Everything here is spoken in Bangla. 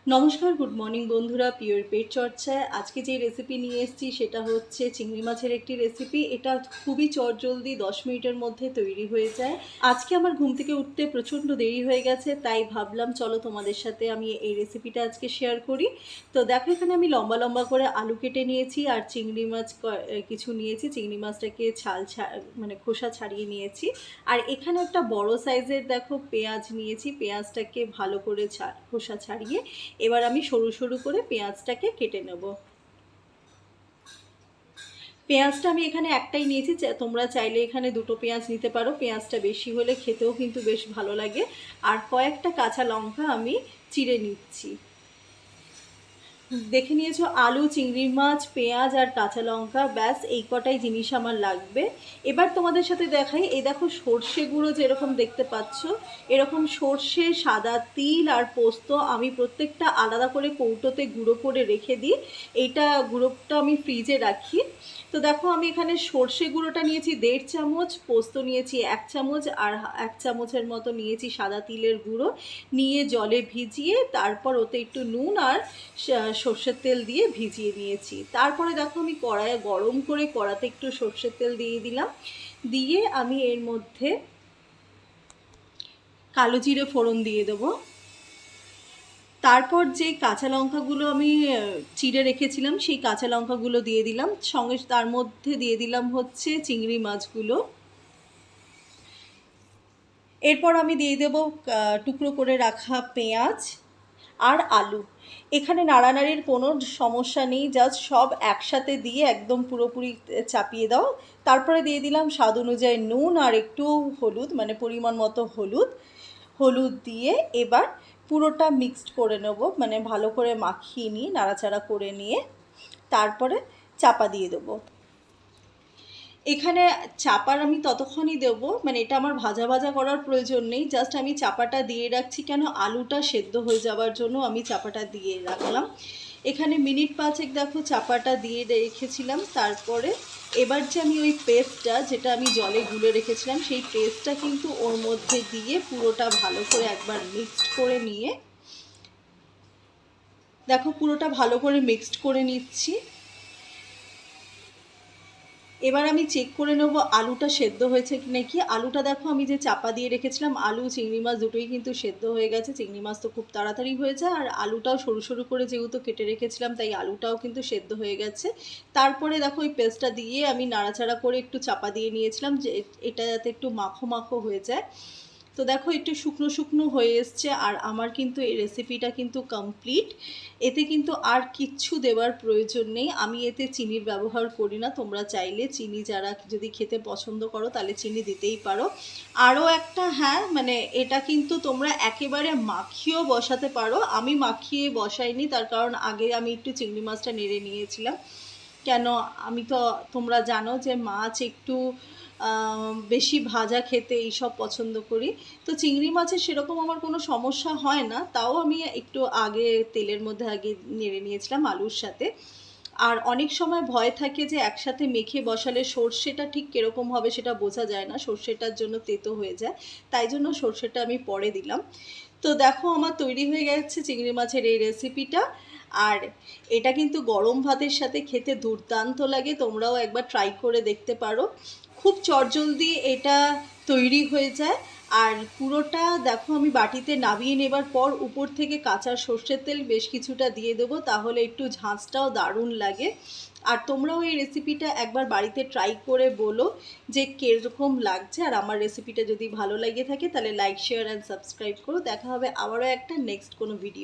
নমস্কার, গুড মর্নিং বন্ধুরা। পিওর পেট চর্চায় আজকে যে রেসিপি নিয়ে এসেছি সেটা হচ্ছে চিংড়ি মাছের একটি রেসিপি। এটা খুবই চটজলদি 10 মিনিটের মধ্যে তৈরি হয়ে যায়। আজকে আমার ঘুম থেকে উঠতে প্রচণ্ড দেরি হয়ে গেছে, তাই ভাবলাম চলো তোমাদের সাথে আমি এই রেসিপিটা আজকে শেয়ার করি। তো দেখো, এখানে আমি লম্বা লম্বা করে আলু কেটে নিয়েছি আর চিংড়ি মাছ কিছু নিয়েছি। চিংড়ি মাছটাকে মানে খোসা ছাড়িয়ে নিয়েছি। আর এখানে একটা বড় সাইজের দেখো পেঁয়াজ নিয়েছি। পেঁয়াজটাকে ভালো করে খোসা ছাড়িয়ে এবার আমি সরু সরু করে পেঁয়াজটাকে কেটে নেব। পেঁয়াজটা আমি এখানে একটাই নিয়েছি, তোমরা চাইলে এখানে দুটো পেঁয়াজ নিতে পারো। পেঁয়াজটা বেশি হলে খেতেও কিন্তু বেশ ভালো লাগে। আর কয়েকটা কাঁচা লঙ্কা আমি চিড়ে নিচ্ছি। দেখে নিয়েছো, আলু, চিংড়ি মাছ, পেঁয়াজ আর কাঁচা লঙ্কা, ব্যাস এই কটাই জিনিস আমার লাগবে। এবার তোমাদের সাথে দেখাই, এই দেখো সর্ষে গুঁড়ো যেরকম দেখতে পাচ্ছ, এরকম সর্ষে, সাদা তিল আর পোস্ত আমি প্রত্যেকটা আলাদা করে কৌটোতে গুঁড়ো করে রেখে দিই। এইটা গুঁড়োটা আমি ফ্রিজে রাখি। তো দেখো, আমি এখানে সর্ষে গুঁড়োটা নিয়েছি 1.5 চামচ, পোস্ত নিয়েছি 1 চামচ আর 1 চামচের মতো নিয়েছি সাদা তিলের গুঁড়ো। নিয়ে জলে ভিজিয়ে তারপর ওতে একটু নুন আর সর্ষের তেল দিয়ে ভিজিয়ে নিয়েছি। তারপরে দেখো, আমি কড়াইয়ে গরম করে কড়াতে একটু সর্ষের তেল দিয়ে দিলাম। দিয়ে আমি এর মধ্যে কালো জিরে ফোড়ন দিয়ে দেবো। তারপর যে কাঁচা লঙ্কাগুলো আমি চিড়ে রেখেছিলাম সেই কাঁচা লঙ্কাগুলো দিয়ে দিলাম। সঙ্গে তার মধ্যে দিয়ে দিলাম হচ্ছে চিংড়ি মাছগুলো। এরপর আমি দিয়ে দেব টুকরো করে রাখা পেঁয়াজ আর আলু। এখানে নাড়ানাড়ির কোনো সমস্যা নেই, জাস্ট সব একসাথে দিয়ে একদম পুরোপুরি চাপিয়ে দাও। তারপরে দিয়ে দিলাম স্বাদ অনুযায়ী নুন আর একটু হলুদ, মানে পরিমাণ মতো হলুদ দিয়ে এবার পুরোটা মিক্সড করে নেব, মানে ভালো করে মাখিয়ে নিয়ে নাড়াচাড়া করে নিয়ে তারপরে চাপা দিয়ে দেবো। এখানে চাপার আমি ততক্ষণই দেবো, মানে এটা আমার ভাজা ভাজা করার প্রয়োজন নেই, জাস্ট আমি চাপাটা দিয়ে রাখছি কেন, আলুটা সেদ্ধ হয়ে যাওয়ার জন্য আমি চাপাটা দিয়ে রাখলাম। এখানে মিনিট 5 দেখো চাপাটা দিয়ে রেখেছিলাম। তারপরে এবার যে আমি ওই পেস্টটা যেটা আমি জলে গুলে রেখেছিলাম সেই পেস্টটা কিন্তু ওর মধ্যে দিয়ে পুরোটা ভালো করে একবার মিক্সড করে নিয়ে দেখো পুরোটা ভালো করে মিক্সড করে নিচ্ছি। এবার আমি চেক করে নেব আলুটা সেদ্ধ হয়েছে কি নাকি। আলুটা দেখো, আমি যে চাপা দিয়ে রেখেছিলাম, আলু চিংড়ি মাছ দুটোই কিন্তু সেদ্ধ হয়ে গেছে। চিংড়ি মাছ তো খুব তাড়াতাড়ি হয়ে যায়, আর আলুটাও সরু সরু করে যেহেতু কেটে রেখেছিলাম তাই আলুটাও কিন্তু সেদ্ধ হয়ে গেছে। তারপরে দেখো ওই পেস্টটা দিয়ে আমি নাড়াচাড়া করে একটু চাপা দিয়ে নিয়েছিলাম যে এটা যাতে একটু মাখো মাখো হয়ে যায়। তো দেখো একটু শুকনো শুকনো হয়ে এসছে আর আমার কিন্তু এই রেসিপিটা কিন্তু কমপ্লিট। এতে কিন্তু আর কিচ্ছু দেওয়ার প্রয়োজন নেই। আমি এতে চিনির ব্যবহার করি না, তোমরা চাইলে চিনি যারা যদি খেতে পছন্দ করো তাহলে চিনি দিতেই পারো। আরও একটা, হ্যাঁ, মানে এটা কিন্তু তোমরা একেবারে মাখিয়েও বসাতে পারো। আমি মাখিয়ে বসাইনি, তার কারণ আগে আমি একটু চিংড়ি মাছটা নেড়ে নিয়েছিলাম। কেন, আমি তো, তোমরা জানো যে মাছ একটু বেশি ভাজা খেতে এইসব পছন্দ করি। তো চিংড়ি মাছের সেরকম আমার কোনো সমস্যা হয় না, তাও আমি একটু আগে তেলের মধ্যে আগে নেড়ে নিয়েছিলাম আলুর সাথে। আর অনেক সময় ভয় থাকে যে একসাথে মেখে বসালে সর্ষেটা ঠিক কীরকম হবে সেটা বোঝা যায় না, সর্ষেটার জন্য তেতো হয়ে যায়, তাই জন্য সর্ষেটা আমি পরে দিলাম। তো দেখো, আমার তৈরি হয়ে গেছে চিংড়ি মাছের এই রেসিপিটা। আর এটা কিন্তু গরম ভাতের সাথে খেতে দুর্দান্ত লাগে, তোমরাও একবার ট্রাই করে দেখতে পারো। খুব চটজলদি এটা তৈরি হয়ে যায়। আর পুরোটা দেখো, আমি বাটিতে নামিয়ে নেবার পর উপর থেকে কাঁচা সর্ষের তেল বেশ কিছুটা দিয়ে দেবো, তাহলে একটু ঝাঁঝটাও দারুণ লাগে। আর তোমরাও এই রেসিপিটা একবার বাড়িতে ট্রাই করে বলো যে কীরকম লাগছে। আর আমার রেসিপিটা যদি ভালো লেগে থাকে তাহলে লাইক, শেয়ার অ্যান্ড সাবস্ক্রাইব করো। দেখা হবে আবারও একটা নেক্সট কোনো ভিডিও।